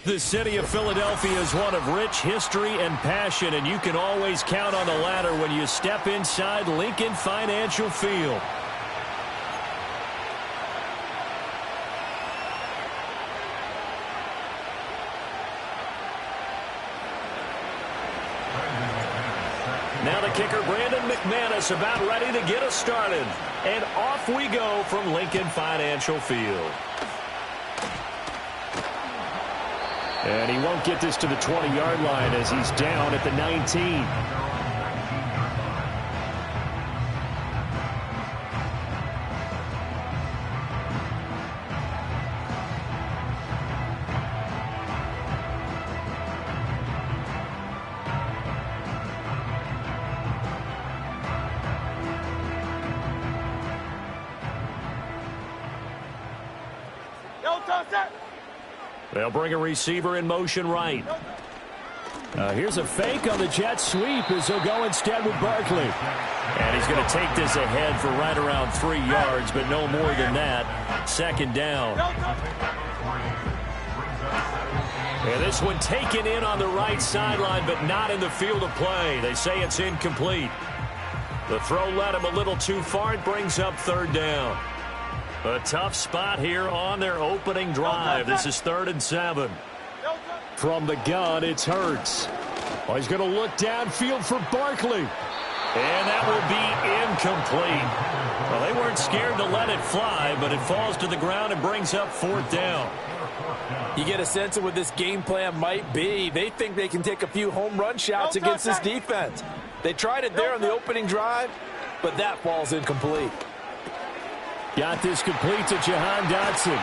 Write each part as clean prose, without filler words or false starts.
The city of Philadelphia is one of rich history and passion, and you can always count on the latter when you step inside Lincoln Financial Field. Now the kicker, Brandon McManus, about ready to get us started. And off we go from Lincoln Financial Field. And he won't get this to the 20-yard line as he's down at the 19. They'll bring a receiver in motion right. Here's a fake on the jet sweep as he'll go instead with Barkley. And he's going to take this ahead for right around 3 yards, but no more than that. Second down. And this one taken in on the right sideline, but not in the field of play. They say it's incomplete. The throw led him a little too far. It brings up third down. A tough spot here on their opening drive. This is 3rd and 7. From the gun, it's Hurts. Oh, he's going to look downfield for Barkley. And that will be incomplete. Well, they weren't scared to let it fly, but it falls to the ground and brings up 4th down. You get a sense of what this game plan might be. They think they can take a few home run shots against this defense. They tried it there on the opening drive, but that falls incomplete. Got this complete to Jahan Dotson.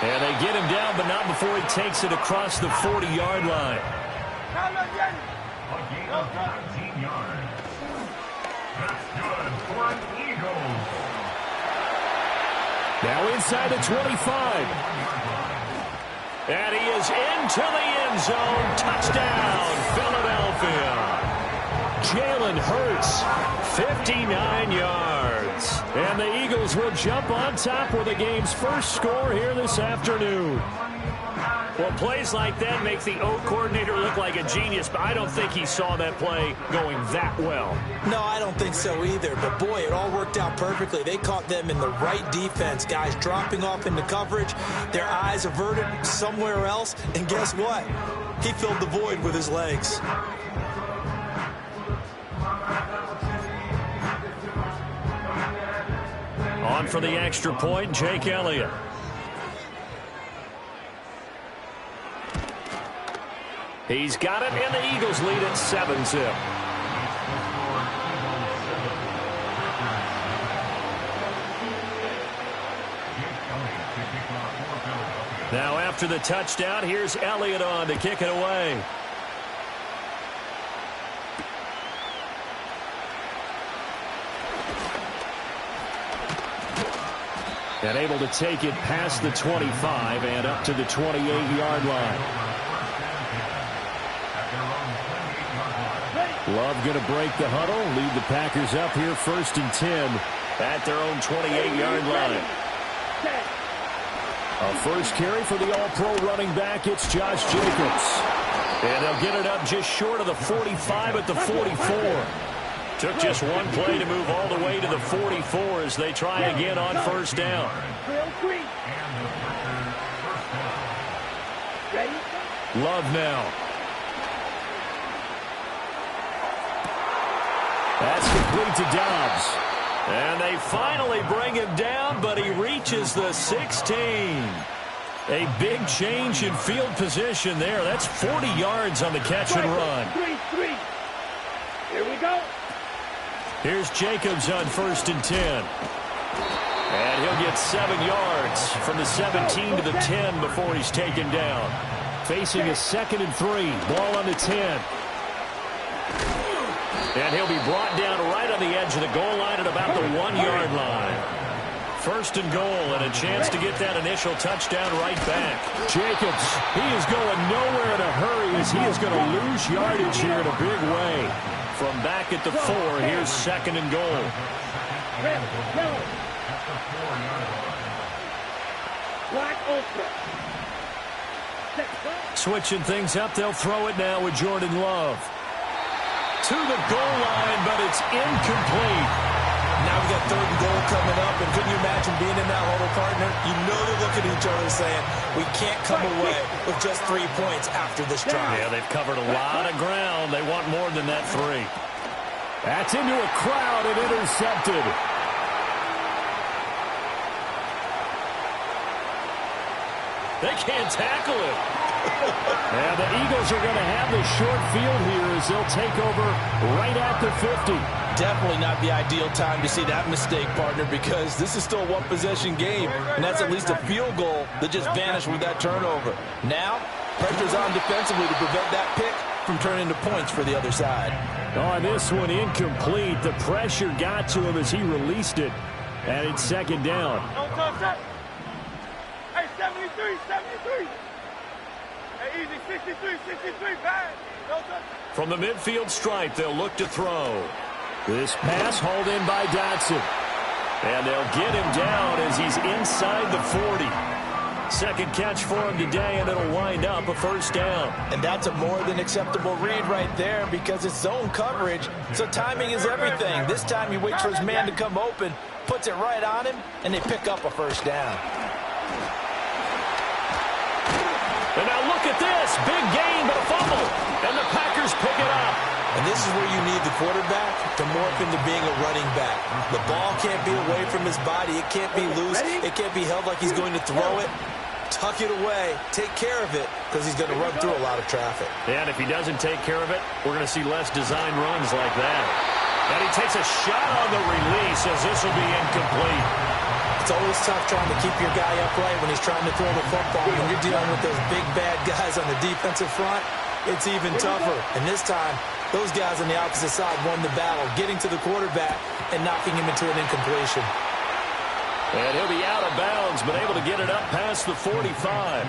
And they get him down, but not before he takes it across the 40-yard line. Now inside the 25. And he is into the end zone. Touchdown, Philadelphia. Jalen Hurts, 59 yards. And the Eagles will jump on top with the game's first score here this afternoon. Well, plays like that make the O coordinator look like a genius, but I don't think he saw that play going that well. No, I don't think so either. But, boy, it all worked out perfectly. They caught them in the right defense. Guys dropping off into coverage, their eyes averted somewhere else. And guess what? He filled the void with his legs. On for the extra point, Jake Elliott. He's got it, and the Eagles lead at 7-0. Now after the touchdown, here's Elliott on to kick it away. And able to take it past the 25 and up to the 28-yard line. Love going to break the huddle, lead the Packers up here 1st and 10 at their own 28-yard line. A first carry for the all-pro running back, it's Josh Jacobs. And they'll get it up just short of the 45 at the 44. Took just one play to move all the way to the 44 as they try again on 1st down. Love now. That's complete to Dobbs. And they finally bring him down, but he reaches the 16. A big change in field position there. That's 40 yards on the catch and run. Here we go. Here's Jacobs on 1st and 10. And he'll get 7 yards from the 17 to the 10 before he's taken down. Facing a 2nd and 3. Ball on the 10. And he'll be brought down right on the edge of the goal line at about the 1-yard line. 1st and goal and a chance to get that initial touchdown right back. Jacobs, he is going nowhere in a hurry as he is going to lose yardage here in a big way. From back at the 4, here's 2nd and goal. Black Ultra. Switching things up, they'll throw it now with Jordan Love. To the goal line, but it's incomplete. Now we got 3rd and goal coming up, and couldn't you imagine being in that huddle, partner? You know they're looking at each other saying, we can't come away with just 3 points after this drive. Yeah, they've covered a lot of ground. They want more than that 3. That's into a crowd and intercepted. They can't tackle it. And the Eagles are going to have the short field here as they'll take over right at the 50. Definitely not the ideal time to see that mistake, partner, because this is still a one-possession game, and that's at least a field goal that just vanished with that turnover. Now, pressure's on defensively to prevent that pick from turning into points for the other side. On this one, incomplete. The pressure got to him as he released it, and it's 2nd down. Hey, 73, 73. Hey, easy, 63, 63, bad. From the midfield stripe, they'll look to throw. This pass hauled in by Dotson. And they'll get him down as he's inside the 40. 2nd catch for him today, and it'll wind up a 1st down. And that's a more than acceptable read right there because it's zone coverage, so timing is everything. This time he waits for his man to come open, puts it right on him, and they pick up a 1st down. And now look at this. Big gain, but a fumble. And the Packers pick it up. And this is where you need the quarterback to morph into being a running back. The ball can't be away from his body. It can't be loose. It can't be held like he's going to throw it. Tuck it away. Take care of it because he's going to run through a lot of traffic. And if he doesn't take care of it, we're going to see less design runs like that. And he takes a shot on the release as this will be incomplete. It's always tough trying to keep your guy upright when he's trying to throw the football. When you're dealing with those big, bad guys on the defensive front, it's even tougher. And this time, those guys on the opposite side won the battle, getting to the quarterback and knocking him into an incompletion. And he'll be out of bounds, but able to get it up past the 45.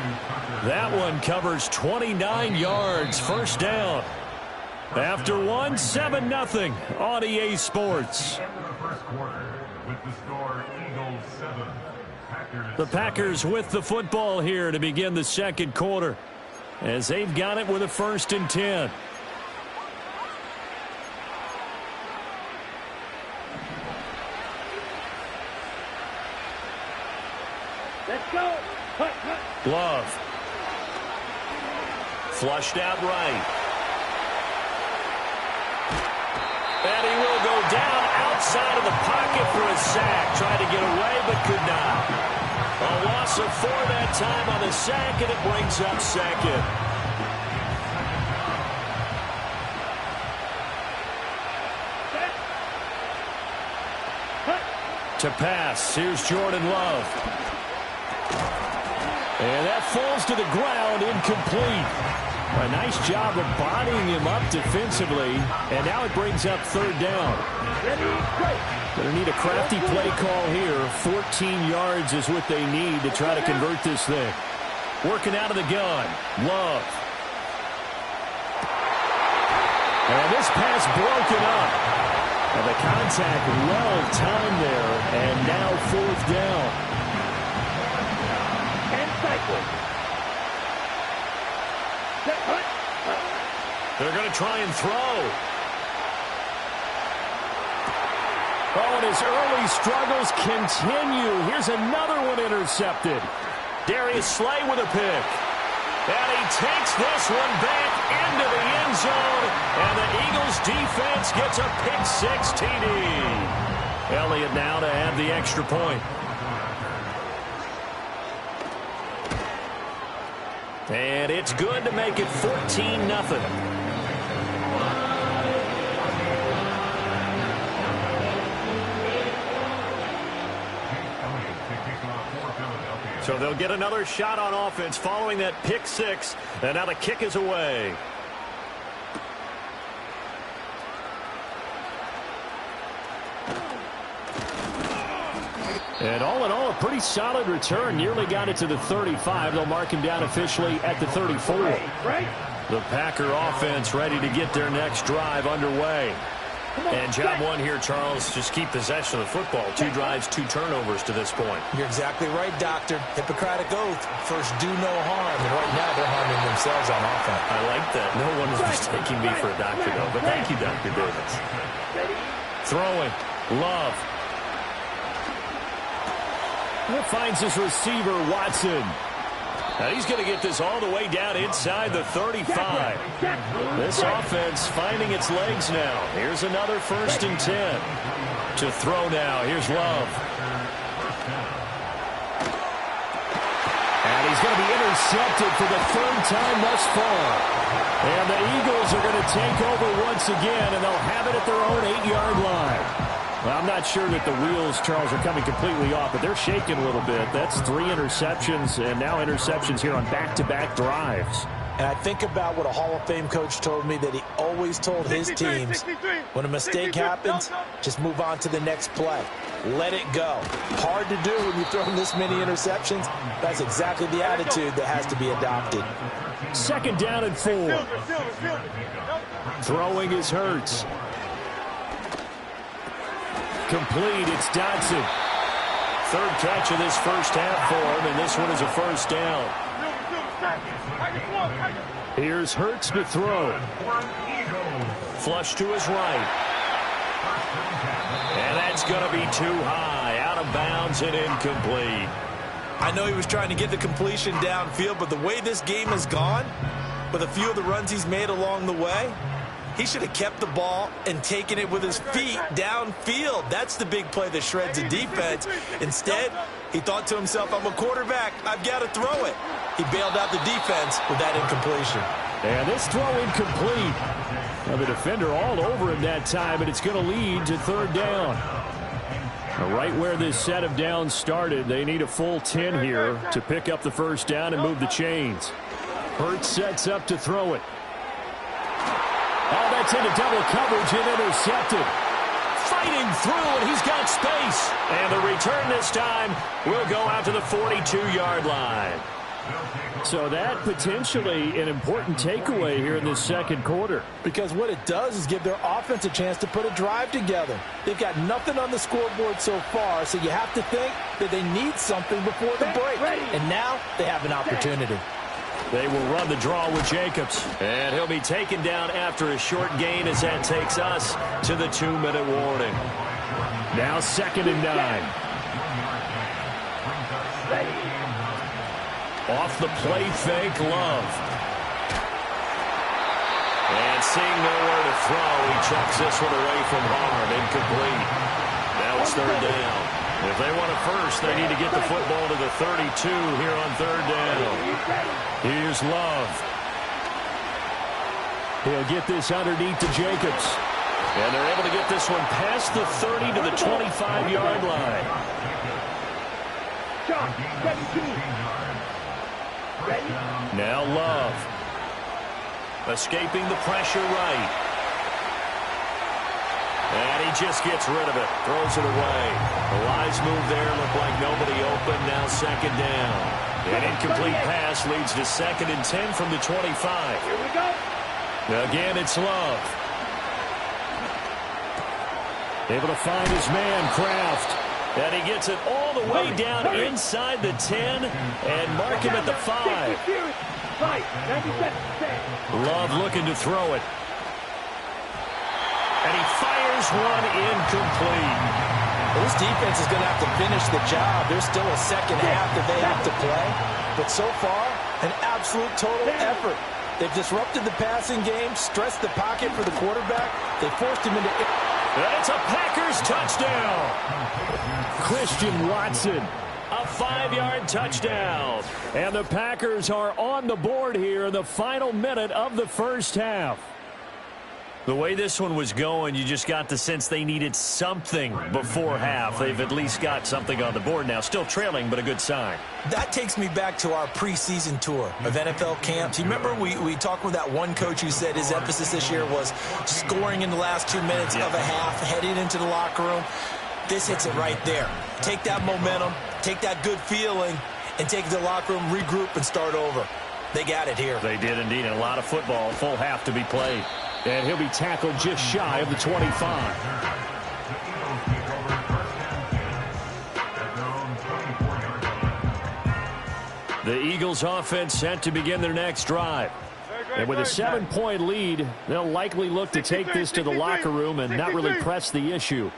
That one covers 29 yards, 1st down. After 1, 7-0 on EA Sports. The Packers with the football here to begin the 2nd quarter as they've got it with a 1st and 10. Let's go. Love. Flushed out right. And he will go down outside of the pocket for a sack. Tried to get away, but could not. A loss of 4 that time on the sack, and it brings up 2nd. To pass, here's Jordan Love. And that falls to the ground, incomplete. A nice job of bodying him up defensively, and now it brings up 3rd down. Going to need a crafty play call here. 14 yards is what they need to try to convert this thing. Working out of the gun, Love. And this pass broken up. And the contact well timed there, and now 4th down. And cycle. They're going to try and throw. Oh, and his early struggles continue. Here's another one intercepted. Darius Slay with a pick. And he takes this one back into the end zone. And the Eagles defense gets a pick-6 TD. Elliott now to add the extra point. And it's good to make it 14-0. So they'll get another shot on offense following that pick-6, and now the kick is away. And all in all, a pretty solid return. Nearly got it to the 35. They'll mark him down officially at the 34. The Packer offense ready to get their next drive underway. And job one here, Charles, just keep possession of the football. 2 drives, 2 turnovers to this point. You're exactly right, Doctor. Hippocratic oath. First, do no harm. And right now, they're harming themselves on offense. I like that. No one is mistaking me for a doctor, though. But thank you, Dr. Davis. Throwing. Love. He finds his receiver, Watson. Now he's going to get this all the way down inside the 35. This offense finding its legs now. Here's another 1st and 10. To throw now. Here's Love. And he's going to be intercepted for the 3rd time thus far. And the Eagles are going to take over once again, and they'll have it at their own 8-yard line. Well, I'm not sure that the wheels, Charles, are coming completely off, but they're shaking a little bit. That's 3 interceptions, and now interceptions here on back-to-back drives. And I think about what a Hall of Fame coach told me that he always told his teams, when a mistake happens, just move on to the next play. Let it go. Hard to do when you throw this many interceptions. That's exactly the attitude that has to be adopted. 2nd down and 4. Throwing is Hurts. Complete, it's Dotson. 3rd catch of this first half for him, and this one is a 1st down. Here's Hurts to throw. Flush to his right. And that's going to be too high, out of bounds and incomplete. I know he was trying to get the completion downfield, but the way this game has gone, with a few of the runs he's made along the way, he should have kept the ball and taken it with his feet downfield. That's the big play that shreds the defense. Instead, he thought to himself, I'm a quarterback. I've got to throw it. He bailed out the defense with that incompletion. And this throw incomplete. Now the defender all over him that time, and it's going to lead to 3rd down. Now right where this set of downs started, they need a full 10 here to pick up the 1st down and move the chains. Hurts sets up to throw it. Oh, that's into double coverage and intercepted. Fighting through, and he's got space. And the return this time will go out to the 42-yard line. So that potentially an important takeaway here in this 2nd quarter. Because what it does is give their offense a chance to put a drive together. They've got nothing on the scoreboard so far, so you have to think that they need something before the break. And now they have an opportunity. They will run the draw with Jacobs. And he'll be taken down after a short gain as that takes us to the 2-minute warning. Now 2nd and 9. Off the play fake, Love. And seeing nowhere to throw, he chucks this one away from harm. Incomplete. Now it's 3rd down. If they want a first, they need to get the football to the 32 here on 3rd down. Here's Love. He'll get this underneath to Jacobs. And they're able to get this one past the 30 to the 25-yard line. Now Love. Escaping the pressure right. And he just gets rid of it. Throws it away. The wise move there. Looked like nobody open. Now 2nd down. An incomplete pass leads to 2nd and 10 from the 25. Here we go. Again, it's Love. Able to find his man, Kraft. And he gets it all the way down inside the 10 and mark him at the 5. Love looking to throw it. And he fires one incomplete. Well, this defense is going to have to finish the job. There's still a 2nd half that they have to play. But so far, an absolute total effort. They've disrupted the passing game, stressed the pocket for the quarterback. They forced him into... And it's a Packers touchdown. Christian Watson, a 5-yard touchdown. And the Packers are on the board here in the final minute of the first half. The way this one was going, you just got the sense they needed something before half. They've at least got something on the board now. Still trailing, but a good sign. That takes me back to our preseason tour of NFL camps. You remember we talked with that one coach who said his emphasis this year was scoring in the last 2 minutes of a half, heading into the locker room. This hits it right there. Take that momentum, take that good feeling, and take it to the locker room, regroup, and start over. They got it here. They did indeed, and a lot of football, full half to be played. And he'll be tackled just shy of the 25. The Eagles offense set to begin their next drive. And with a 7-point lead, they'll likely look to take this to the locker room and not really press the issue.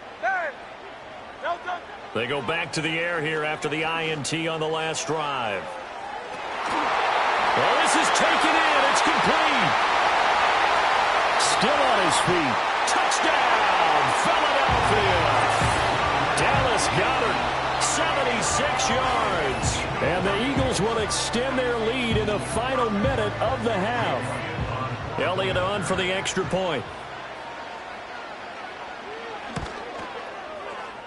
They go back to the air here after the INT on the last drive. Well, this is taken in. It's complete. Still on his feet. Touchdown, Philadelphia. Dallas Goedert, 76 yards. And the Eagles will extend their lead in the final minute of the half. Elliott on for the extra point.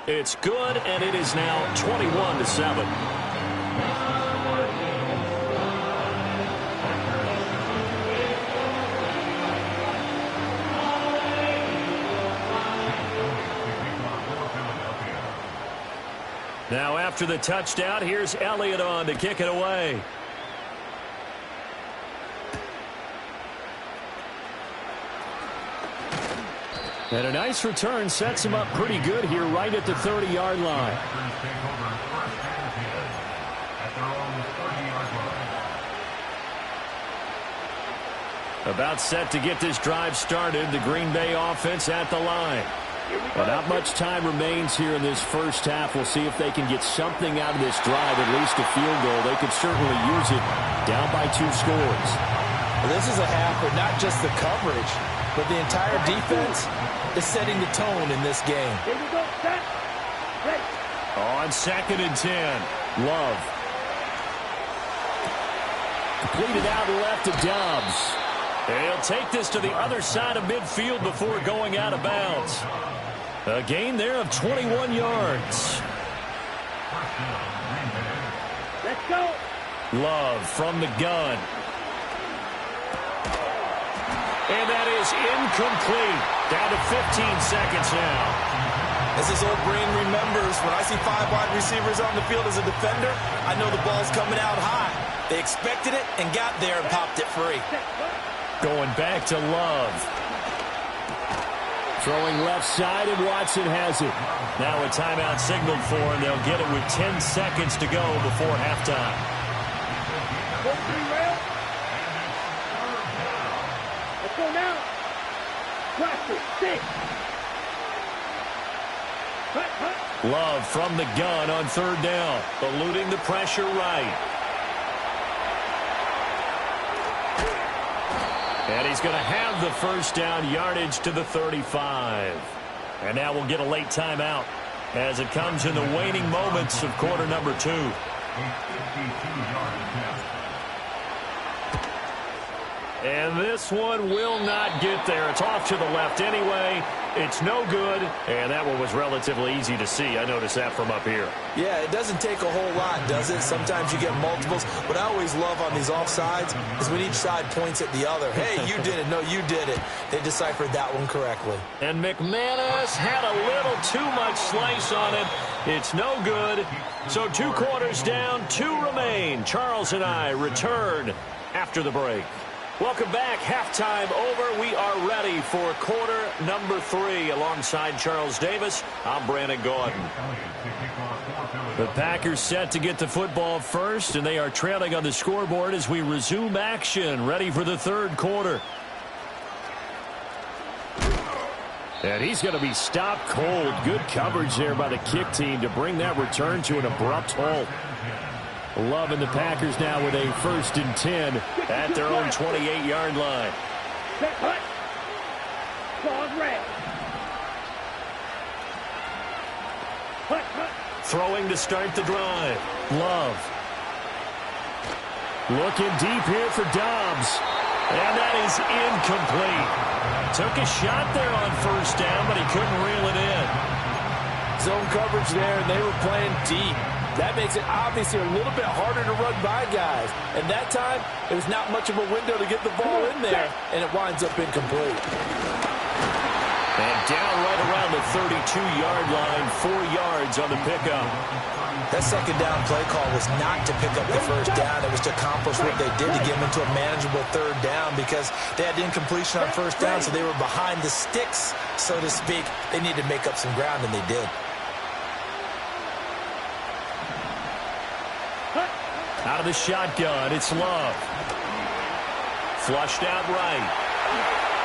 It's good, and it is now 21-7. Now after the touchdown, here's Elliott on to kick it away. And a nice return sets him up pretty good here right at the 30-yard line. About set to get this drive started, the Green Bay offense at the line. Well, not much time remains here in this first half. We'll see if they can get something out of this drive, at least a field goal. They could certainly use it down by 2 scores. Well, this is a half where not just the coverage, but the entire defense is setting the tone in this game. Here we go, set, play. On 2nd and 10, Love. Completed out left to Dobbs. And he'll take this to the other side of midfield before going out of bounds. A gain there of 21 yards. Let's go. Love from the gun. And that is incomplete. Down to 15 seconds now. As his old brain remembers, when I see 5 wide receivers on the field as a defender, I know the ball's coming out high. They expected it and got there and popped it free. Going back to Love. Throwing left side, and Watson has it. Now a timeout signaled for, and they'll get it with 10 seconds to go before halftime. Go 3 rail. Let's go now. Practice, 6. Cut. Love from the gun on 3rd down. Eluding the pressure right. And he's going to have the first down, yardage to the 35. And now we'll get a late timeout as it comes in the waning moments of quarter number 2. And this one will not get there. It's off to the left anyway. It's no good. And that one was relatively easy to see. I noticed that from up here. Yeah, it doesn't take a whole lot, does it? Sometimes you get multiples. What I always love on these offsides is when each side points at the other. Hey, you did it. No, you did it. They deciphered that one correctly. And McManus had a little too much slice on it. It's no good. So 2 quarters down, 2 remain. Charles and I return after the break. Welcome back. Halftime over. We are ready for quarter number 3. Alongside Charles Davis, I'm Brandon Gaudin. The Packers set to get the football first, and they are trailing on the scoreboard as we resume action, ready for the 3rd quarter. And he's going to be stopped cold. Good coverage there by the kick team to bring that return to an abrupt halt. Love and the Packers now with a 1st and 10 at their own 28-yard line. Set, cut. Pause, red. Cut. Throwing to start the drive. Love. Looking deep here for Dobbs. And that is incomplete. Took a shot there on 1st down, but he couldn't reel it in. Zone coverage there, and they were playing deep. That makes it obviously a little bit harder to run by guys. And that time, there was not much of a window to get the ball in there, and it winds up incomplete. And down right around the 32-yard line, 4 yards on the pickup. That second down play call was not to pick up the first down. It was to accomplish what they did to get them into a manageable third down because they had incompletion on first down, so they were behind the sticks, so to speak. They needed to make up some ground, and they did. Out of the shotgun, it's Love. Flushed out right.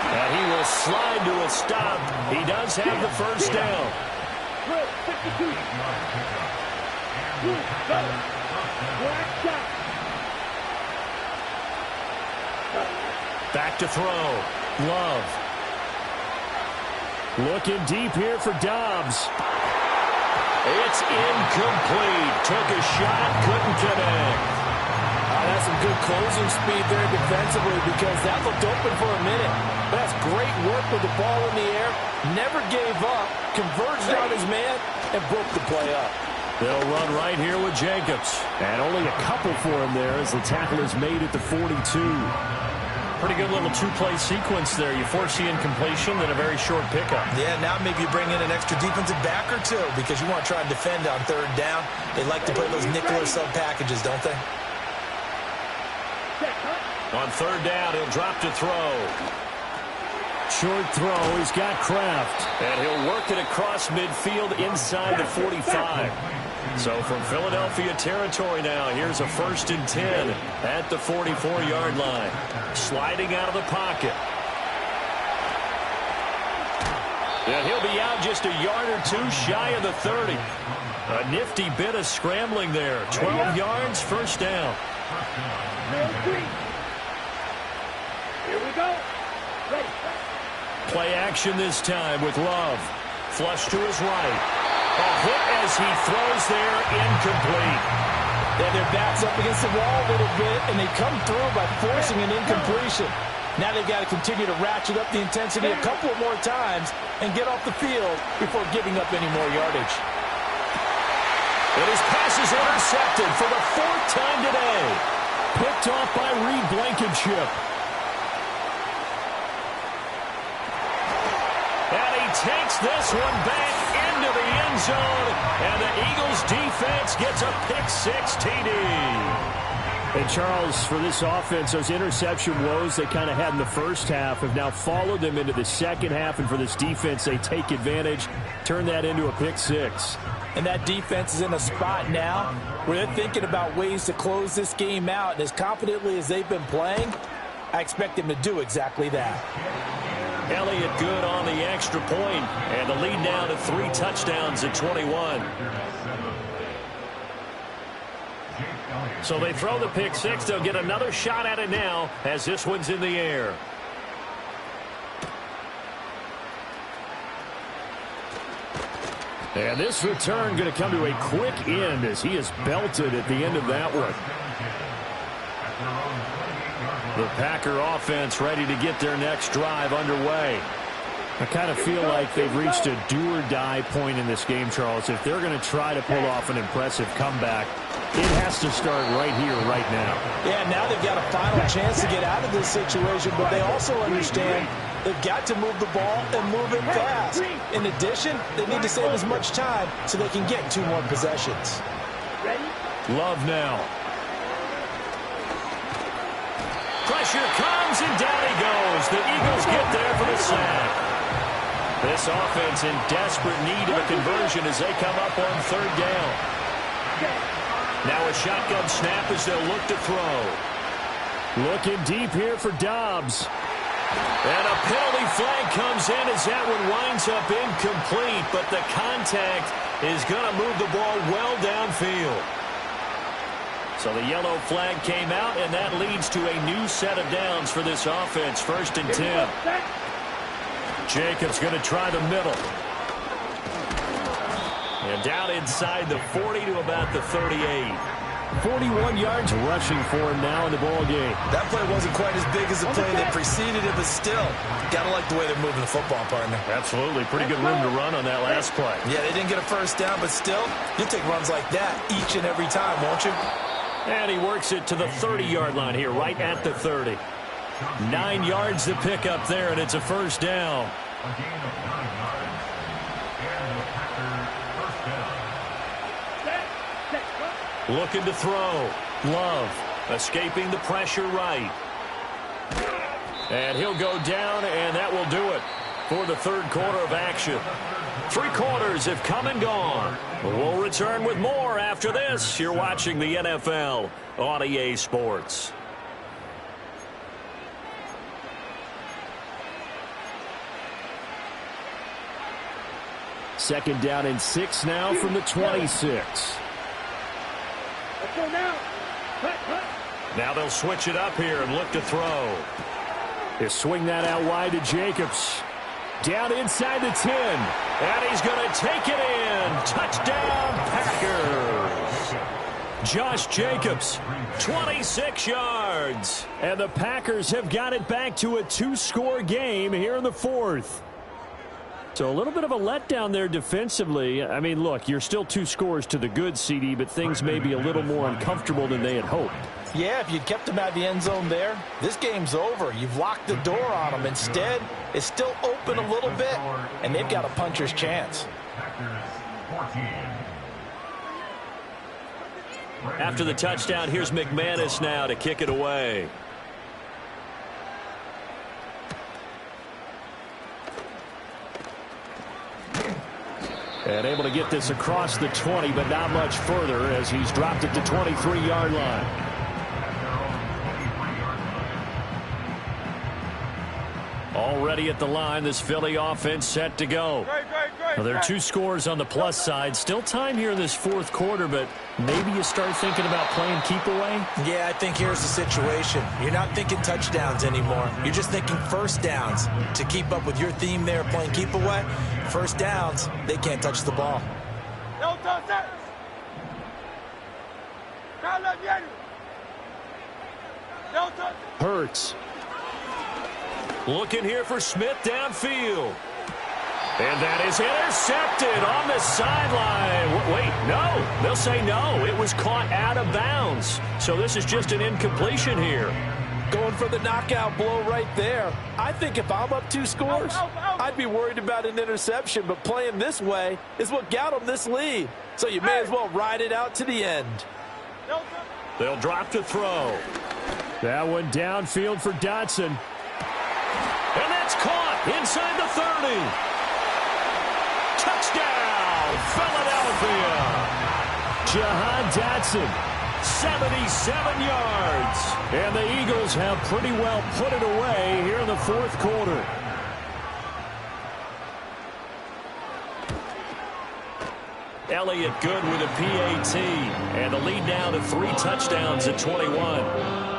And he will slide to a stop. He does have the first down. Back to throw. Love. Looking deep here for Dobbs. It's incomplete. Took a shot, couldn't connect. That's some good closing speed there defensively because that looked open for a minute. That's great work with the ball in the air. Never gave up, converged on his man, and broke the play up. They'll run right here with Jacobs. And only a couple for him there as the tackle is made at the 42. Pretty good little two-play sequence there. You force the incompletion, then a very short pickup. Yeah, now maybe you bring in an extra defensive back or two because you want to try and defend on third down. They like to play those nickel or sub packages, don't they? On third down, he'll drop to throw. Short throw, he's got Kraft. And he'll work it across midfield inside the 45. So from Philadelphia territory now, here's a 1st and 10 at the 44-yard line. Sliding out of the pocket. And he'll be out just a yard or two shy of the 30. A nifty bit of scrambling there. 12 yards, first down. Here we go. Ready. Play action this time with Love. Flush to his right. A hit as he throws there, incomplete. Yeah, their back's up against the wall a little bit, and they come through by forcing an incompletion. Now they've got to continue to ratchet up the intensity a couple of more times and get off the field before giving up any more yardage. And his pass is intercepted for the 4th time today. Picked off by Reed Blankenship. And he takes this one back into the end zone. And the Eagles defense gets a pick-6 TD. And Charles, for this offense, those interception woes they kind of had in the first half have now followed them into the second half. And for this defense, they take advantage, turn that into a pick-6. And that defense is in a spot now where they're thinking about ways to close this game out. And as confidently as they've been playing, I expect them to do exactly that. Elliott good on the extra point, and the lead now to 3 touchdowns at 21. So they throw the pick-6. They'll get another shot at it now as this one's in the air. And this return going to come to a quick end as he is belted at the end of that one. The Packer offense ready to get their next drive underway. I kind of feel like they've reached a do-or-die point in this game, Charles. If they're going to try to pull off an impressive comeback, it has to start right here, right now. Yeah, now they've got a final chance to get out of this situation, but they also understand they've got to move the ball and move it fast. In addition, they need to save as much time so they can get 2 more possessions. Love now. Pressure comes, and down he goes. The Eagles get there for the sack. This offense in desperate need of a conversion as they come up on third down. Now a shotgun snap as they'll look to throw. Looking deep here for Dobbs. And a penalty flag comes in as that one winds up incomplete, but the contact is going to move the ball well downfield. So the yellow flag came out, and that leads to a new set of downs for this offense. 1st and 10. Jacobs going to try the middle. And down inside the 40 to about the 38. 41 yards rushing for him now in the ball game. That play wasn't quite as big as the play that preceded it, but still, got to like the way they're moving the football, partner. Absolutely. Pretty good room to run on that last play. Yeah, they didn't get a first down, but still, you'll take runs like that each and every time, won't you? And he works it to the 30-yard line here, right at the 30. 9 yards to pick up there, and it's a first down. A gain of 9 yards. And the Packers first down. Looking to throw. Love escaping the pressure right. And he'll go down, and that will do it for the third quarter of action. 3 quarters have come and gone. We'll return with more after this. You're watching the NFL on EA Sports. Second down and 6 now from the 26. Let's go now. Now they'll switch it up here and look to throw. They swing that out wide to Jacobs. Down inside the 10. And he's going to take it in. Touchdown, Packers. Josh Jacobs, 26 yards. And the Packers have got it back to a 2-score game here in the fourth. So a little bit of a letdown there defensively. I mean, look, you're still 2 scores to the good, CD, but things may be a little more uncomfortable than they had hoped. Yeah, if you'd kept them out of the end zone there, this game's over. You've locked the door on them. Instead, it's still open a little bit, and they've got a puncher's chance. After the touchdown, here's McManus now to kick it away. And able to get this across the 20, but not much further as he's dropped it to 23-yard line. Already at the line, this Philly offense set to go. Well, there are 2 scores on the plus side. Still time here in this fourth quarter, but maybe you start thinking about playing keep away? Yeah, I think here's the situation. You're not thinking touchdowns anymore. You're just thinking first downs. To keep up with your theme there, playing keep away, first downs, they can't touch the ball. Hurts. Looking here for Smith downfield. And that is intercepted on the sideline. Wait, no. They'll say no. It was caught out of bounds. So this is just an incompletion here. Going for the knockout blow right there. I think if I'm up 2 scores, I'd be worried about an interception. But playing this way is what got them this lead. So you may as well ride it out to the end. They'll drop to throw. That one downfield for Dotson. And that's caught inside the 30. Touchdown, Philadelphia. Jahan Dotson, 77 yards. And the Eagles have pretty well put it away here in the fourth quarter. Elliott good with a PAT. And the lead now to 3 touchdowns at 21.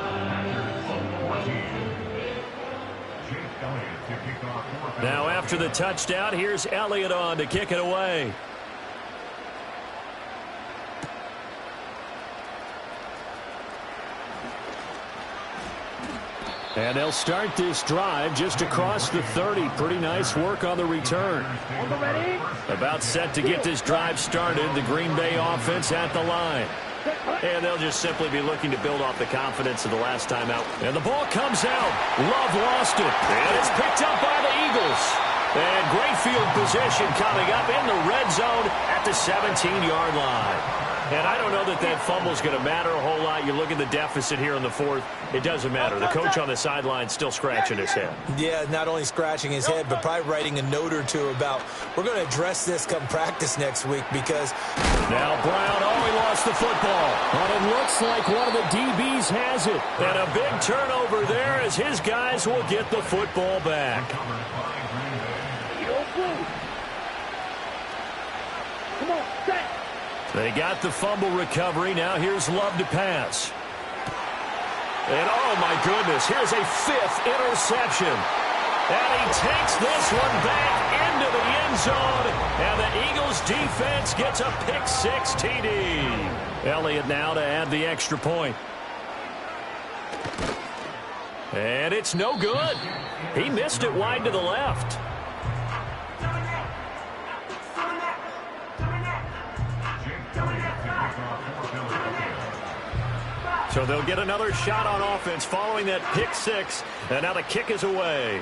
Now after the touchdown, here's Elliott on to kick it away. And they'll start this drive just across the 30. Pretty nice work on the return. About set to get this drive started. The Green Bay offense at the line. And they'll just simply be looking to build off the confidence of the last time out. And the ball comes out. Love lost it. And it's picked up by the Eagles. And great field position coming up in the red zone at the 17-yard line. And I don't know that that fumble is going to matter a whole lot. You look at the deficit here in the fourth. It doesn't matter. The coach on the sideline still scratching his head. Yeah, not only scratching his head, but probably writing a note or two about, we're going to address this come practice next week because... Now Brown, he lost the football. But it looks like one of the DBs has it. And a big turnover there as his guys will get the football back. Come on, set. They got the fumble recovery. Now here's Love to pass. And oh my goodness, here's a 5th interception. And he takes this one back into the end zone. And the Eagles defense gets a pick-6 TD. Elliott now to add the extra point. And it's no good. He missed it wide to the left. So they'll get another shot on offense following that pick-6. And now the kick is away.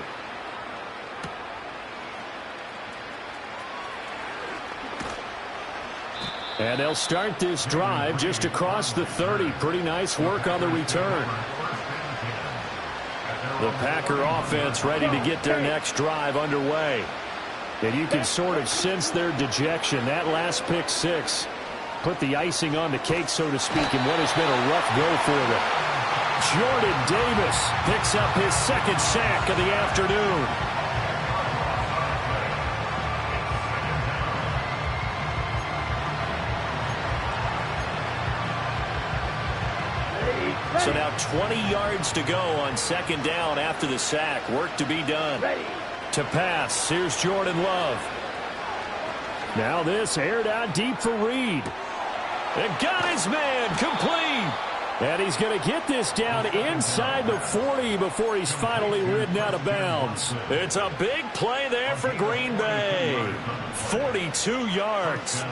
And they'll start this drive just across the 30. Pretty nice work on the return. The Packer offense ready to get their next drive underway. And you can sort of sense their dejection. That last pick six put the icing on the cake, so to speak, in what has been a rough go for them. Jordan Davis picks up his second sack of the afternoon. So now 20 yards to go on second down after the sack. Work to be done. To pass, here's Jordan Love. Now this aired out deep for Reed. And got his man complete. And he's going to get this down inside the 40 before he's finally ridden out of bounds. It's a big play there for Green Bay. 42 yards.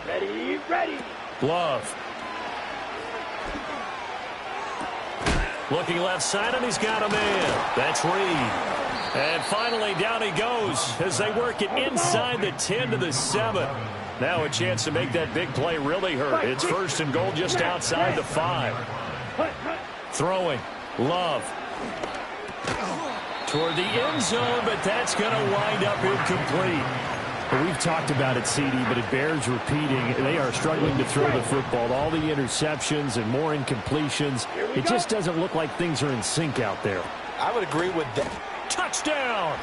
Ready. Love. Looking left side, and he's got a man. That's Reed. And finally, down he goes as they work it inside the 10 to the 7. Now a chance to make that big play really hurt. It's first and goal just outside the 5. Throwing. Love. Toward the end zone, but that's going to wind up incomplete. Well, we've talked about it, CD, but it bears repeating. They are struggling to throw the football. All the interceptions and more incompletions. It just doesn't look like things are in sync out there. I would agree with that. Touchdown!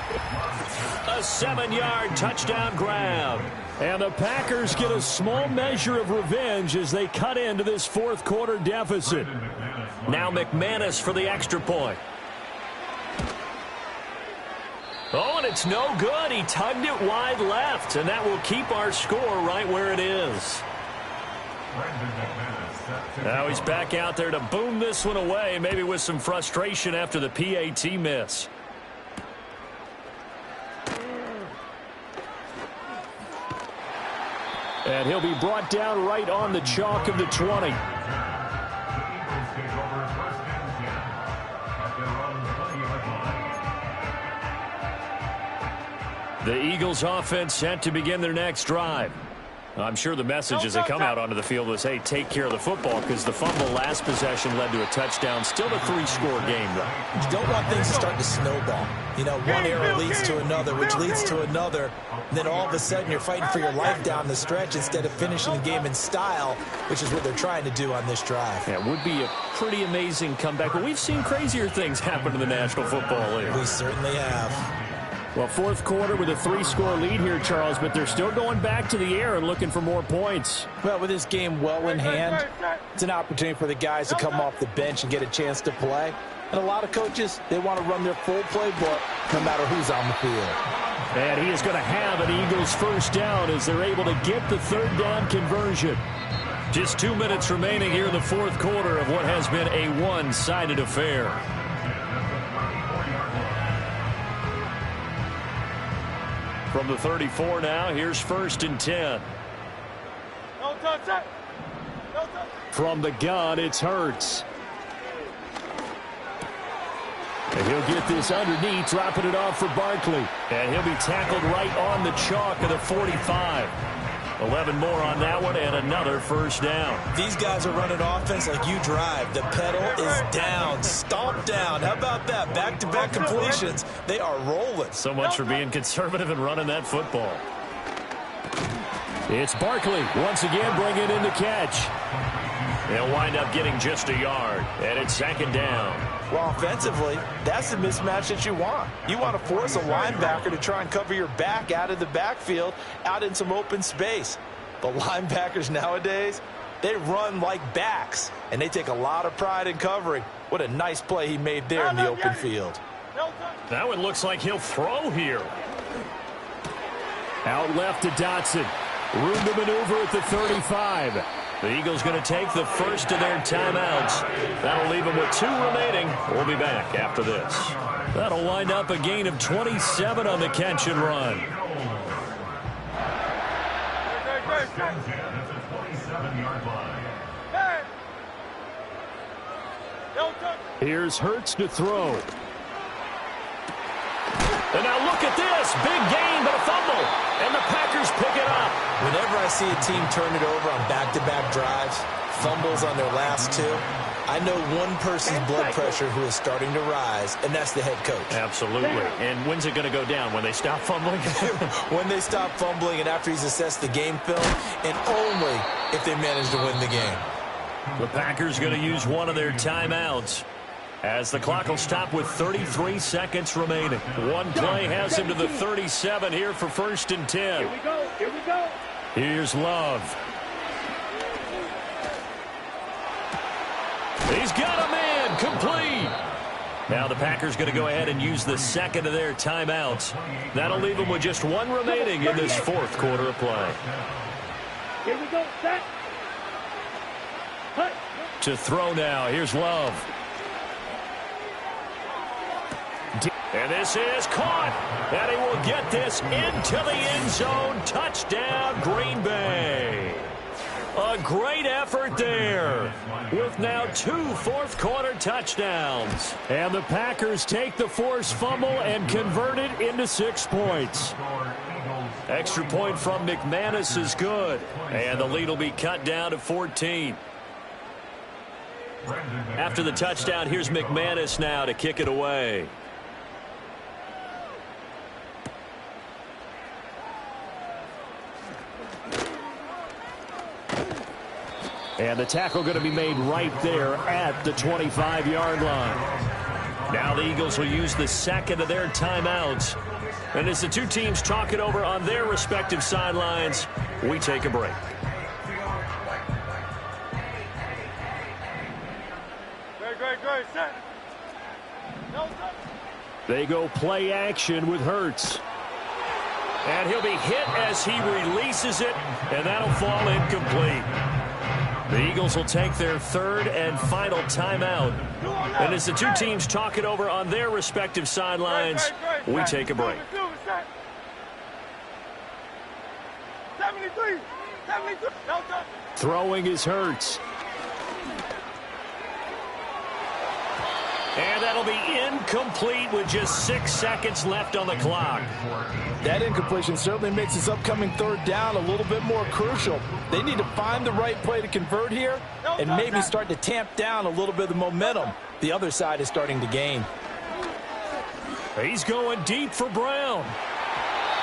A 7-yard touchdown grab. And the Packers get a small measure of revenge as they cut into this fourth quarter deficit. Now McManus for the extra point. Oh, and it's no good. He tugged it wide left, and that will keep our score right where it is. Now he's back out there to boom this one away, maybe with some frustration after the PAT miss. And he'll be brought down right on the chalk of the 20. The Eagles offense set to begin their next drive. I'm sure the message as they come out onto the field was, hey, take care of the football, because the fumble last possession led to a touchdown. Still a 3-score game, though. You don't want things to start to snowball. You know, one error leads to another, which leads to another. And then all of a sudden you're fighting for your life down the stretch instead of finishing the game in style, which is what they're trying to do on this drive. Yeah, it would be a pretty amazing comeback. But we've seen crazier things happen in the National Football League. We certainly have. Well, fourth quarter with a 3-score lead here, Charles, but they're still going back to the air and looking for more points. Well, with this game well in hand, it's an opportunity for the guys to come off the bench and get a chance to play. And a lot of coaches, they want to run their full playbook no matter who's on the field. And he is going to have an Eagles first down as they're able to get the third down conversion. Just 2 minutes remaining here in the fourth quarter of what has been a one-sided affair. From the 34 now, here's first and 10. No touch. From the gun, it's Hurts. And he'll get this underneath, dropping it off for Barkley. And he'll be tackled right on the chalk of the 45. 11 more on that one, and another first down. These guys are running offense like you drive. The pedal is down, stomped down. How about that? Back-to-back completions. They are rolling. So much for being conservative and running that football. It's Barkley once again bringing in the catch. They'll wind up getting just a yard, and it's second down. Well, offensively, that's the mismatch that you want. You want to force a linebacker to try and cover your back out of the backfield, out in some open space. The linebackers nowadays, they run like backs, and they take a lot of pride in covering. What a nice play he made there in the open field. That one looks like he'll throw here. Out left to Dotson. Room to maneuver at the 35. The Eagles going to take the first of their timeouts. That'll leave them with 2 remaining. We'll be back after this. That'll wind up a gain of 27 on the catch and run. Here's Hurts to throw. And now look at this. Big gain, but a fumble. And the Packers pick it up. Whenever I I see a team turn it over on back-to-back drives, fumbles on their last two, I know one person's blood pressure who is starting to rise, and that's the head coach. Absolutely. And when's it going to go down? When they stop fumbling? When they stop fumbling and after he's assessed the game film, and only if they manage to win the game. The Packers going to use one of their timeouts as the clock will stop with 33 seconds remaining. One play has him to the 37 here for 1st and 10. Here we go. Here we go. Here's Love. He's got a man complete. Now the Packers going to go ahead and use the second of their timeouts. That'll leave them with just one remaining in this 4th quarter of play. Here we go. Set. Cut. To throw now. Here's Love. And this is caught. And he will get this into the end zone. Touchdown, Green Bay. A great effort there with now 2 4th-quarter touchdowns. And the Packers take the forced fumble and convert it into 6 points. Extra point from McManus is good. And the lead will be cut down to 14. After the touchdown, here's McManus now to kick it away. And the tackle going to be made right there at the 25-yard line. Now the Eagles will use the second of their timeouts. And as the two teams talk it over on their respective sidelines, we take a break. Great. Set. No, set. They go play action with Hurts. And he'll be hit as he releases it, and that'll fall incomplete. The Eagles will take their 3rd and final timeout. And as the two teams talk it over on their respective sidelines, we take a break. 73. No, touch. Throwing is Hurts. And that'll be incomplete with just 6 seconds left on the clock. That incompletion certainly makes this upcoming 3rd down a little bit more crucial. They need to find the right play to convert here and maybe start to tamp down a little bit of the momentum the other side is starting to gain. He's going deep for Brown.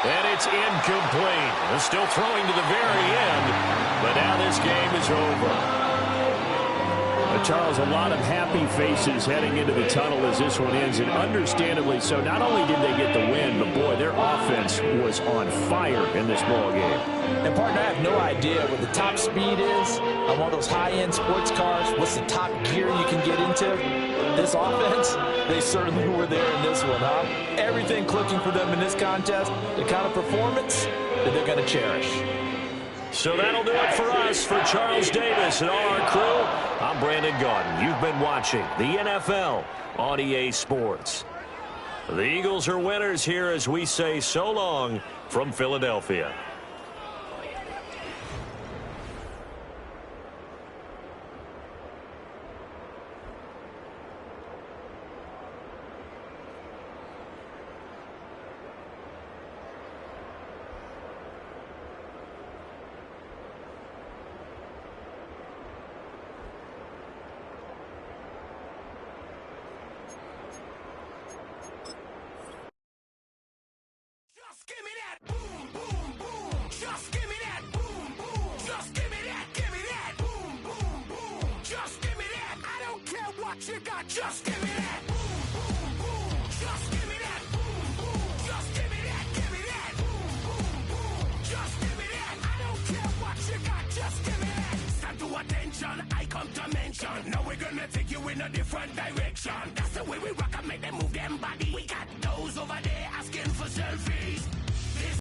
And it's incomplete. They're still throwing to the very end, but now this game is over. Charles, a lot of happy faces heading into the tunnel as this one ends, and understandably so. Not only did they get the win, but boy, their offense was on fire in this ball game. And partner, I have no idea what the top speed is on one of those high-end sports cars. What's the top gear you can get into? This offense, they certainly were there in this one, huh? Everything clicking for them in this contest, the kind of performance that they're going to cherish. So that'll do it for us. For Charles Davis and all our crew, I'm Brandon Gaudin. You've been watching the NFL on EA Sports. The Eagles are winners here as we say so long from Philadelphia. Just give me that. Boom, boom, boom. Just give me that. Boom, boom. Just give me that. Give me that. Boom, boom, boom. Just give me that. I don't care what you got. Just give me that. Stand to attention. I come to mention. Now we're gonna take you in a different direction. That's the way we rock and make them move them body.